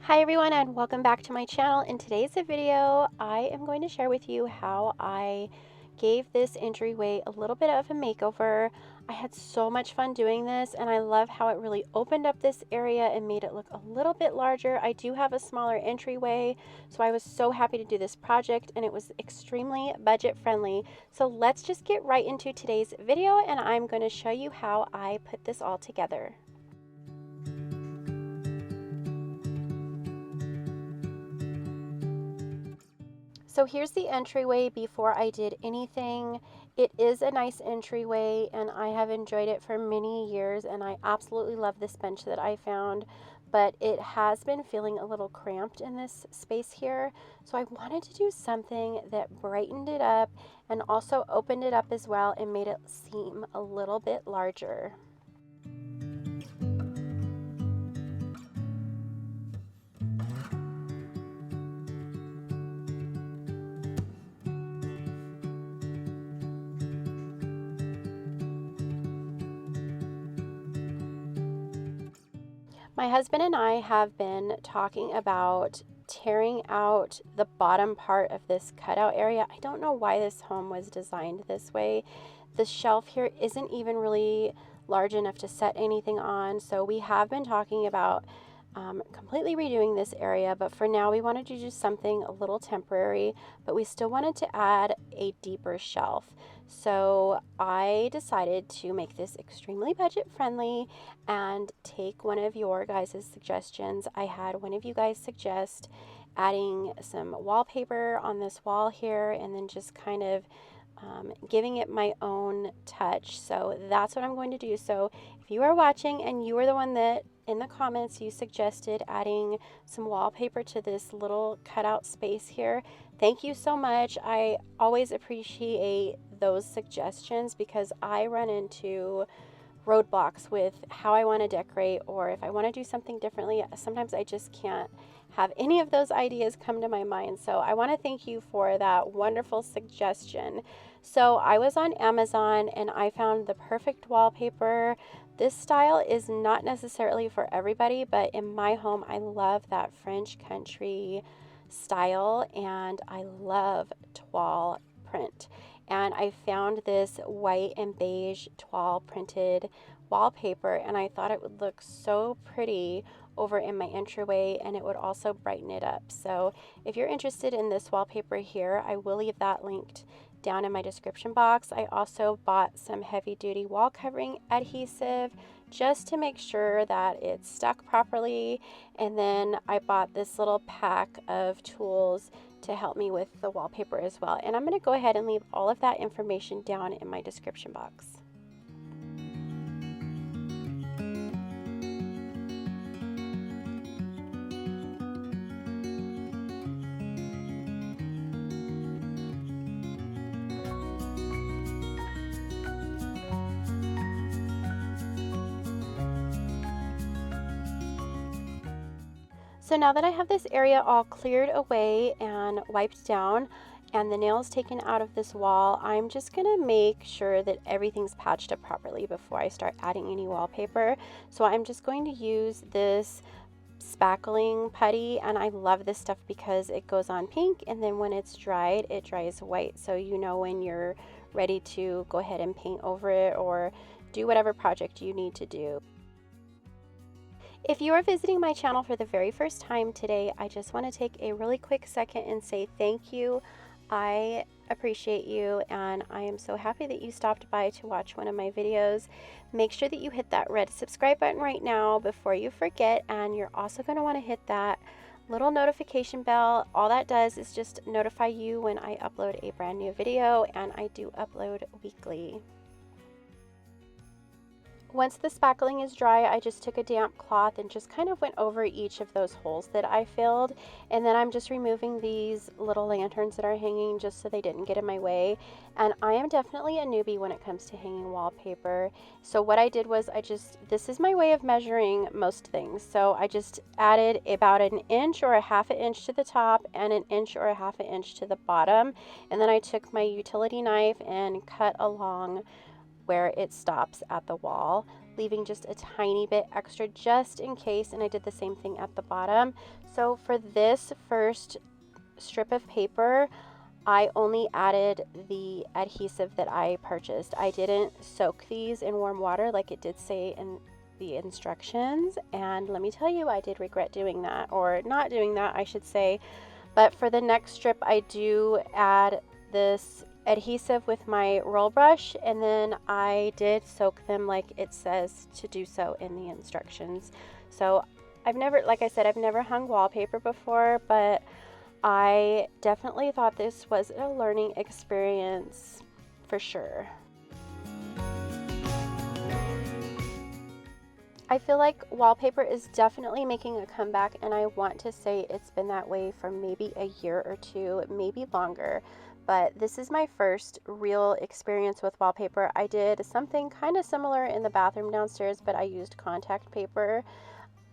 Hi everyone and welcome back to my channel. In today's video, I am going to share with you how I gave this entryway a little bit of a makeover. I had so much fun doing this and I love how it really opened up this area and made it look a little bit larger. I do have a smaller entryway, so I was so happy to do this project and it was extremely budget friendly. So let's just get right into today's video and I'm going to show you how I put this all together. So here's the entryway before I did anything. It is a nice entryway and I have enjoyed it for many years and I absolutely love this bench that I found, but it has been feeling a little cramped in this space here. So I wanted to do something that brightened it up and also opened it up as well and made it seem a little bit larger. My husband and I have been talking about tearing out the bottom part of this cutout area. I don't know why this home was designed this way. The shelf here isn't even really large enough to set anything on, so we have been talking about completely redoing this area, but for now we wanted to do something a little temporary, but we still wanted to add a deeper shelf. So I decided to make this extremely budget friendly and take one of your guys' suggestions. I had one of you guys suggest adding some wallpaper on this wall here and then just kind of giving it my own touch. So that's what I'm going to do. So if you are watching and you are the one that in the comments you suggested adding some wallpaper to this little cutout space here, thank you so much. I always appreciate those suggestions because I run into roadblocks with how I want to decorate, or if I want to do something differently, sometimes I just can't have any of those ideas come to my mind. So I want to thank you for that wonderful suggestion. So I was on Amazon and I found the perfect wallpaper. This style is not necessarily for everybody, but in my home I love that French country style and I love toile print. And I found this white and beige toile printed wallpaper and I thought it would look so pretty over in my entryway and it would also brighten it up. So if you're interested in this wallpaper here, I will leave that linked down in my description box. I also bought some heavy duty wall covering adhesive just to make sure that it's stuck properly, and then I bought this little pack of tools to help me with the wallpaper as well. And I'm going to go ahead and leave all of that information down in my description box. So now that I have this area all cleared away and wiped down and the nails taken out of this wall, I'm just going to make sure that everything's patched up properly before I start adding any wallpaper. So I'm just going to use this spackling putty, and I love this stuff because it goes on pink and then when it's dried it dries white, so you know when you're ready to go ahead and paint over it or do whatever project you need to do. If you are visiting my channel for the very first time today, I just want to take a really quick second and say thank you. I appreciate you and I am so happy that you stopped by to watch one of my videos. Make sure that you hit that red subscribe button right now before you forget, and you're also going to want to hit that little notification bell. All that does is just notify you when I upload a brand new video, and I do upload weekly. Once the spackling is dry, I just took a damp cloth and just kind of went over each of those holes that I filled, and then I'm just removing these little lanterns that are hanging just so they didn't get in my way. And I am definitely a newbie when it comes to hanging wallpaper, so what I did was this is my way of measuring most things, so I just added about an inch or a half an inch to the top and an inch or a half an inch to the bottom, and then I took my utility knife and cut along where it stops at the wall, leaving just a tiny bit extra just in case, and I did the same thing at the bottom. So for this first strip of paper, I only added the adhesive that I purchased. I didn't soak these in warm water like it did say in the instructions, and let me tell you, I did regret doing that, or not doing that, I should say. But for the next strip, I do add this adhesive with my roll brush, and then I did soak them like it says to do so in the instructions. So I've never, like I said, I've never hung wallpaper before, but I definitely thought this was a learning experience for sure. I feel like wallpaper is definitely making a comeback, and I want to say it's been that way for maybe a year or two, maybe longer. But this is my first real experience with wallpaper. I did something kind of similar in the bathroom downstairs, but I used contact paper.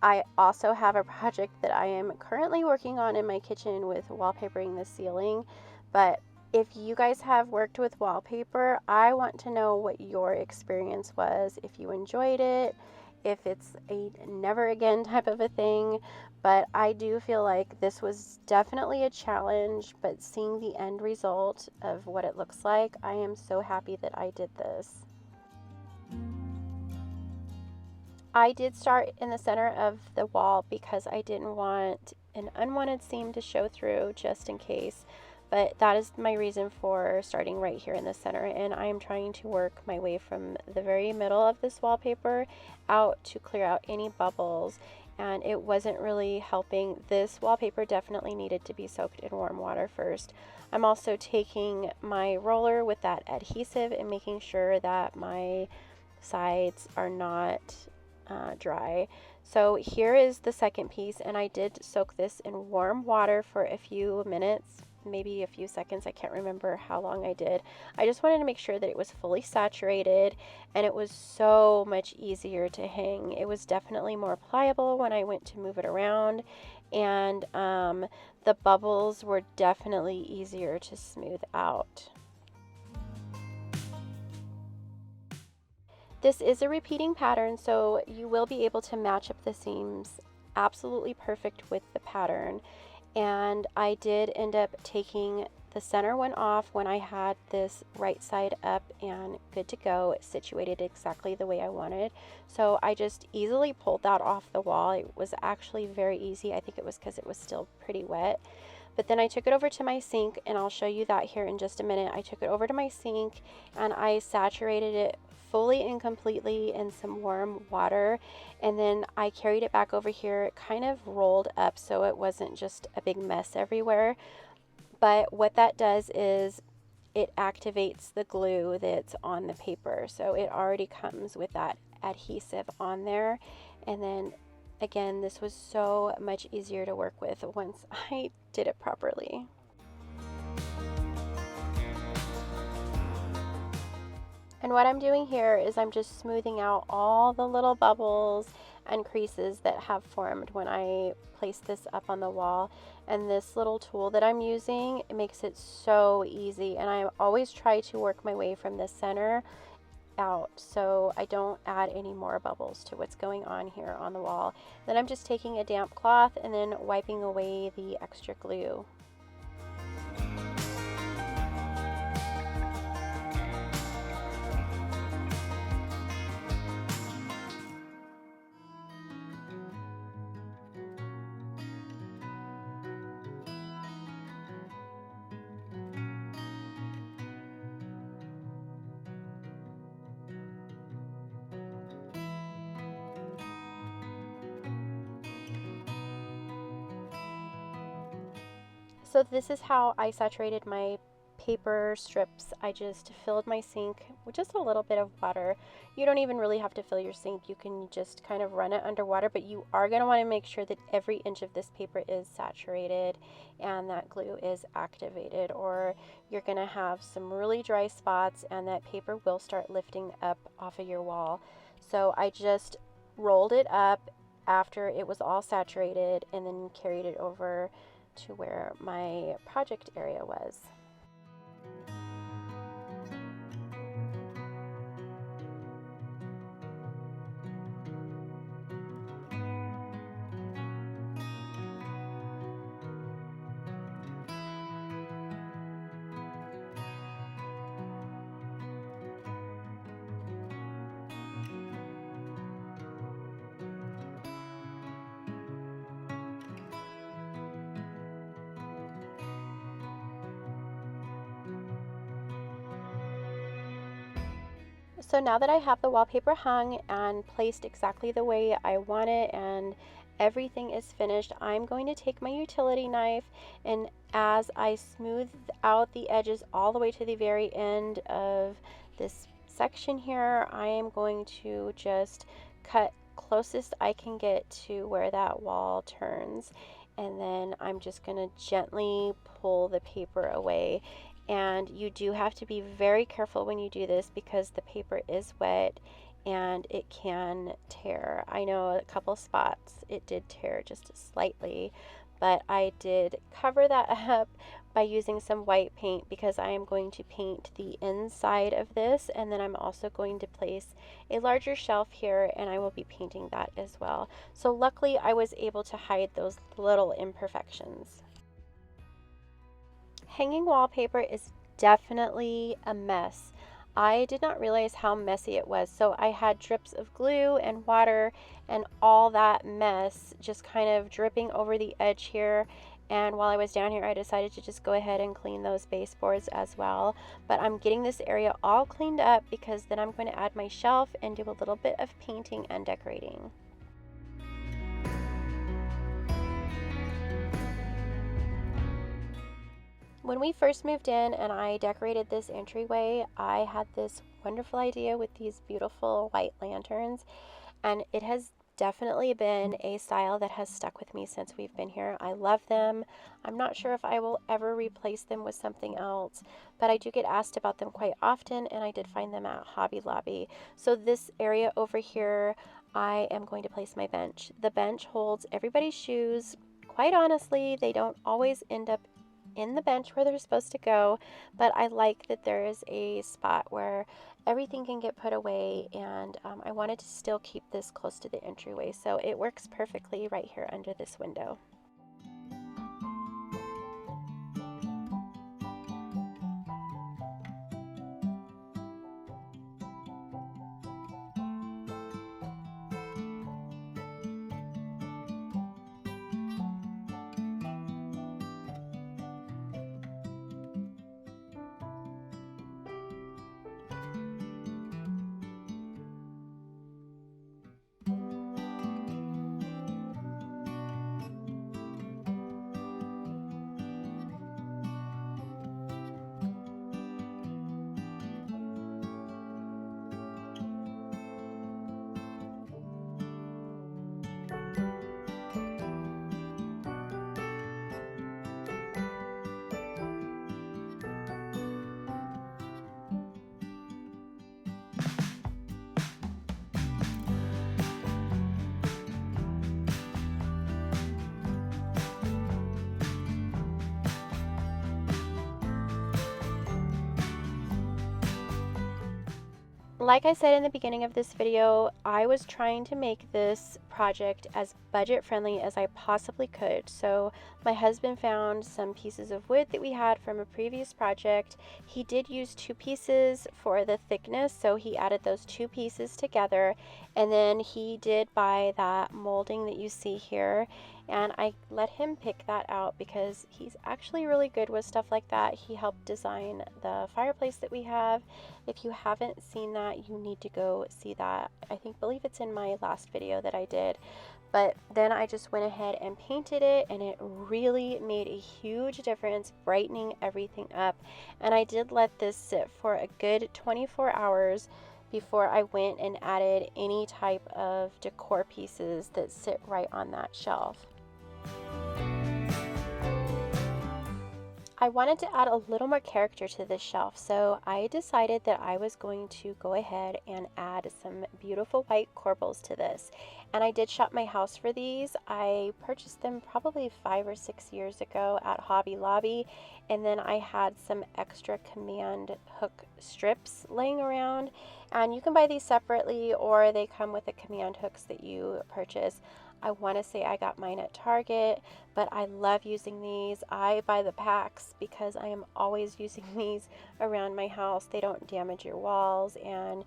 I also have a project that I am currently working on in my kitchen with wallpapering the ceiling. But if you guys have worked with wallpaper, I want to know what your experience was, if you enjoyed it, if it's a never again type of a thing. But I do feel like this was definitely a challenge, but seeing the end result of what it looks like, I am so happy that I did this. I did start in the center of the wall because I didn't want an unwanted seam to show through, just in case. But that is my reason for starting right here in the center, and I am trying to work my way from the very middle of this wallpaper out to clear out any bubbles, and it wasn't really helping. This wallpaper definitely needed to be soaked in warm water first. I'm also taking my roller with that adhesive and making sure that my sides are not dry. So here is the second piece, and I did soak this in warm water for a few minutes, maybe a few seconds. I can't remember how long I did. I just wanted to make sure that it was fully saturated, and it was so much easier to hang. It was definitely more pliable when I went to move it around, and the bubbles were definitely easier to smooth out. This is a repeating pattern, so you will be able to match up the seams absolutely perfect with the pattern. And I did end up taking the center one off when I had this right side up and good to go, situated exactly the way I wanted. So I just easily pulled that off the wall. It was actually very easy. I think it was because it was still pretty wet. But then I took it over to my sink, and I'll show you that here in just a minute. I took it over to my sink and I saturated it fully and completely in some warm water, and then I carried it back over here. It kind of rolled up so it wasn't just a big mess everywhere. But what that does is it activates the glue that's on the paper. So it already comes with that adhesive on there. And then again, this was so much easier to work with once I did it properly. And what I'm doing here is I'm just smoothing out all the little bubbles and creases that have formed when I placed this up on the wall. And this little tool that I'm using, it makes it so easy. And I always try to work my way from the center out so I don't add any more bubbles to what's going on here on the wall. Then I'm just taking a damp cloth and then wiping away the extra glue. So this is how I saturated my paper strips. I just filled my sink with just a little bit of water. You don't even really have to fill your sink. You can just kind of run it underwater, but you are going to want to make sure that every inch of this paper is saturated and that glue is activated, or you're going to have some really dry spots and that paper will start lifting up off of your wall. So I just rolled it up after it was all saturated and then carried it over to where my project area was. So now that I have the wallpaper hung and placed exactly the way I want it and everything is finished, I'm going to take my utility knife, and as I smooth out the edges all the way to the very end of this section here, I am going to just cut closest I can get to where that wall turns, and then I'm just going to gently pull the paper away. And you do have to be very careful when you do this because the paper is wet and it can tear. I know a couple spots it did tear just slightly, but I did cover that up by using some white paint because I am going to paint the inside of this, and then I'm also going to place a larger shelf here and I will be painting that as well. So luckily I was able to hide those little imperfections. Hanging wallpaper is definitely a mess. I did not realize how messy it was, so I had drips of glue and water and all that mess just kind of dripping over the edge here. And while I was down here, I decided to just go ahead and clean those baseboards as well. But I'm getting this area all cleaned up because then I'm going to add my shelf and do a little bit of painting and decorating. When we first moved in and I decorated this entryway, I had this wonderful idea with these beautiful white lanterns, and it has definitely been a style that has stuck with me since we've been here. I love them. I'm not sure if I will ever replace them with something else, but I do get asked about them quite often, and I did find them at Hobby Lobby. So this area over here, I am going to place my bench. The bench holds everybody's shoes. Quite honestly, they don't always end up in the bench where they're supposed to go, but I like that there is a spot where everything can get put away, and I wanted to still keep this close to the entryway, so it works perfectly right here under this window. Like I said in the beginning of this video, I was trying to make this project as budget friendly as I possibly could. So my husband found some pieces of wood that we had from a previous project. He did use 2 pieces for the thickness, so he added those 2 pieces together, and then he did buy that molding that you see here, and I let him pick that out because he's actually really good with stuff like that. He helped design the fireplace that we have. If you haven't seen that, you need to go see that. Believe it's in my last video that I did. But then I just went ahead and painted it, and it really made a huge difference, brightening everything up. And I did let this sit for a good 24 hours before I went and added any type of decor pieces that sit right on that shelf. I wanted to add a little more character to this shelf, so I decided that I was going to go ahead and add some beautiful white corbels to this. And I did shop my house for these. I purchased them probably 5 or 6 years ago at Hobby Lobby, and then I had some extra command hook strips laying around, and you can buy these separately or they come with the command hooks that you purchase. I want to say I got mine at Target, but I love using these. I buy the packs because I am always using these around my house. They don't damage your walls, and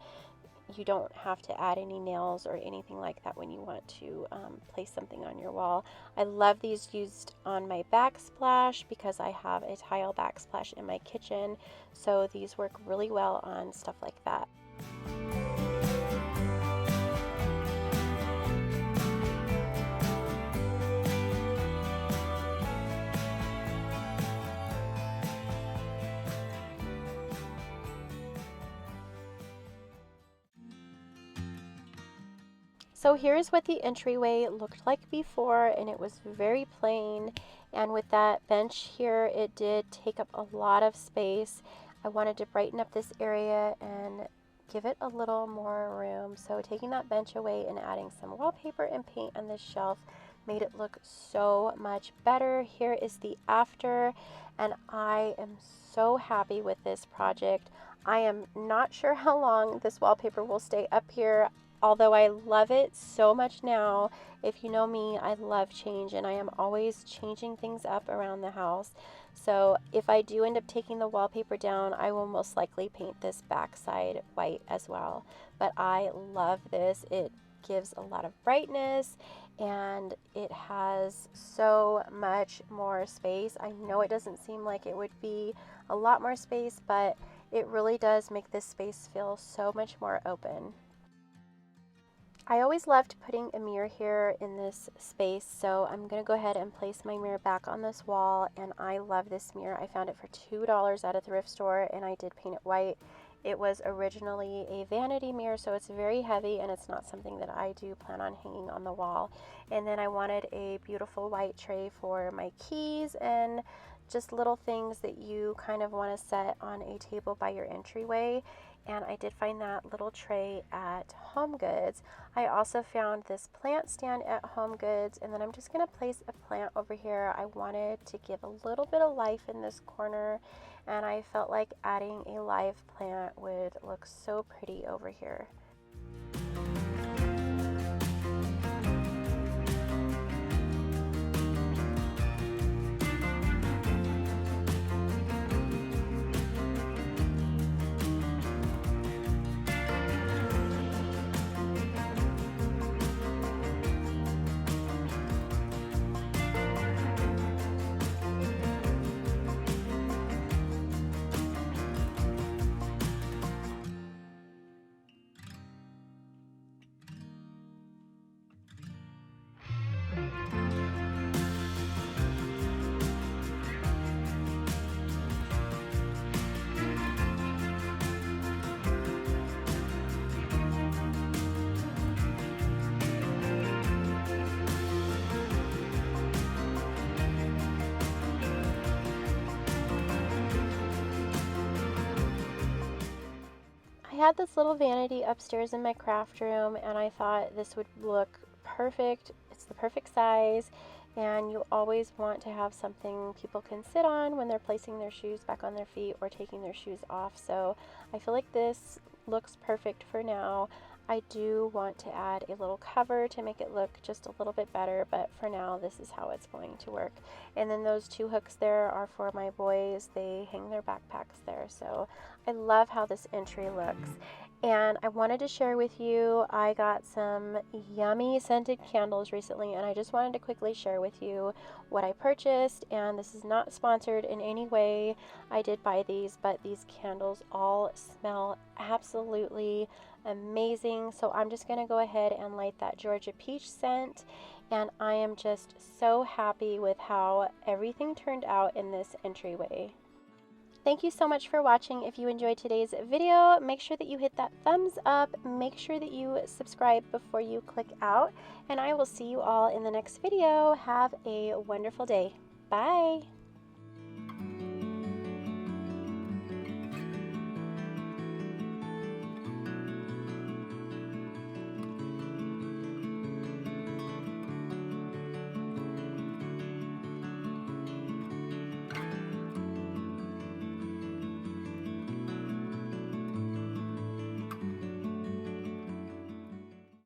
you don't have to add any nails or anything like that when you want to place something on your wall. I love these used on my backsplash because I have a tile backsplash in my kitchen, so these work really well on stuff like that. So here's what the entryway looked like before, and it was very plain. And with that bench here, it did take up a lot of space. I wanted to brighten up this area and give it a little more room. So taking that bench away and adding some wallpaper and paint on this shelf made it look so much better. Here is the after, and I am so happy with this project. I am not sure how long this wallpaper will stay up here, although I love it so much now. If you know me, I love change, and I am always changing things up around the house. So if I do end up taking the wallpaper down, I will most likely paint this backside white as well. But I love this. It gives a lot of brightness, and it has so much more space. I know it doesn't seem like it would be a lot more space, but it really does make this space feel so much more open. I always loved putting a mirror here in this space, so I'm going to go ahead and place my mirror back on this wall, and I love this mirror. I found it for $2 at a thrift store, and I did paint it white. It was originally a vanity mirror, so it's very heavy, and it's not something that I do plan on hanging on the wall. And then I wanted a beautiful white tray for my keys and just little things that you kind of want to set on a table by your entryway. And I did find that little tray at HomeGoods. I also found this plant stand at HomeGoods, and then I'm just going to place a plant over here. I wanted to give a little bit of life in this corner, and I felt like adding a live plant would look so pretty over here. I had this little vanity upstairs in my craft room, and I thought this would look perfect. It's the perfect size, and you always want to have something people can sit on when they're placing their shoes back on their feet or taking their shoes off. So I feel like this looks perfect for now. I do want to add a little cover to make it look just a little bit better, but for now this is how it's going to work. And then those two hooks there are for my boys. They hang their backpacks there. So I love how this entry looks. And I wanted to share with you, I got some yummy scented candles recently, and I just wanted to quickly share with you what I purchased. And this is not sponsored in any way. I did buy these, but these candles all smell absolutely amazing. So I'm just going to go ahead and light that Georgia peach scent, and I am just so happy with how everything turned out in this entryway. Thank you so much for watching. If you enjoyed today's video, make sure that you hit that thumbs up. Make sure that you subscribe before you click out, and I will see you all in the next video. Have a wonderful day. Bye.